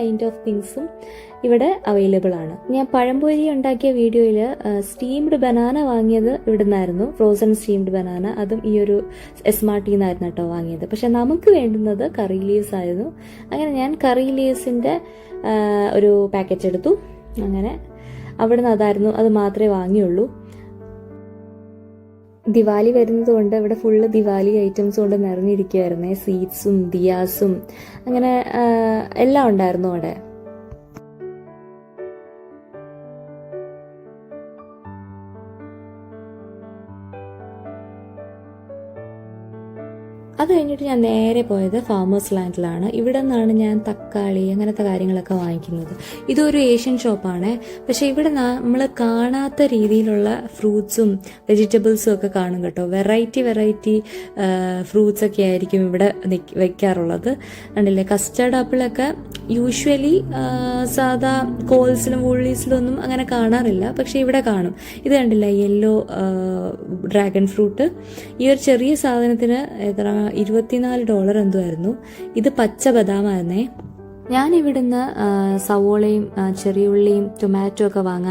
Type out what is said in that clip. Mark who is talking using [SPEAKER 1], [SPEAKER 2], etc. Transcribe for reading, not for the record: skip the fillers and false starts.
[SPEAKER 1] Kind of തിങ്സും ഇവിടെ available ആണ്. ഞാൻ പഴംപൊരി ഉണ്ടാക്കിയ വീഡിയോയിൽ സ്റ്റീംഡ് ബനാന വാങ്ങിയത് ഇവിടെ നിന്നായിരുന്നു, ഫ്രോസൺ സ്റ്റീംഡ് ബനാന. അതും ഈ ഒരു സ്മാർട്ടിൽ നിന്നായിരുന്നു കേട്ടോ വാങ്ങിയത്. പക്ഷെ നമുക്ക് വേണ്ടുന്നത് കറി ലീവ്സ് ആയിരുന്നു. അങ്ങനെ ഞാൻ കറി ലീവ്സിന്റെ ഒരു പാക്കറ്റ് എടുത്തു. അങ്ങനെ അവിടുന്ന് അതായിരുന്നു, അത് മാത്രമേ വാങ്ങിയുള്ളൂ. ദിവാലി വരുന്നത് കൊണ്ട് ഇവിടെ ഫുള്ള് ദിവാലി ഐറ്റംസ് കൊണ്ട് നിറഞ്ഞിരിക്കുമായിരുന്നേ. സ്വീറ്റ്സും ദിയാസും അങ്ങനെ എല്ലാം ഉണ്ടായിരുന്നു അവിടെ. അത് കഴിഞ്ഞിട്ട് ഞാൻ നേരെ പോയത് ഫാമേഴ്സ് ലാൻഡിലാണ്. ഇവിടെ നിന്നാണ് ഞാൻ തക്കാളി അങ്ങനത്തെ കാര്യങ്ങളൊക്കെ വാങ്ങിക്കുന്നത്. ഇതൊരു ഏഷ്യൻ ഷോപ്പാണ്, പക്ഷെ ഇവിടെ നമ്മൾ കാണാത്ത രീതിയിലുള്ള ഫ്രൂട്ട്സും വെജിറ്റബിൾസും ഒക്കെ കാണും കേട്ടോ. വെറൈറ്റി ഫ്രൂട്ട്സ് ഒക്കെ ആയിരിക്കും ഇവിടെ വെക്കാറുള്ളത്. കണ്ടില്ലേ, കസ്റ്റർഡ് ആപ്പിളൊക്കെ യൂഷ്വലി സാധാ കോൾസിലും വൂളീസിലും ഒന്നും അങ്ങനെ കാണാറില്ല, പക്ഷെ ഇവിടെ കാണും. ഇത് കണ്ടില്ല, യെല്ലോ ഡ്രാഗൺ ഫ്രൂട്ട്. ഈ ഒരു ചെറിയ സാധനത്തിന് എത്ര $24 എന്തോ ആയിരുന്നു. ഇത് പച്ച ബദാമായിരുന്നേ. ഞാൻ ഇവിടുന്ന് സവോളയും ചെറിയുള്ളിയും ടൊമാറ്റോ ഒക്കെ വാങ്ങാൻ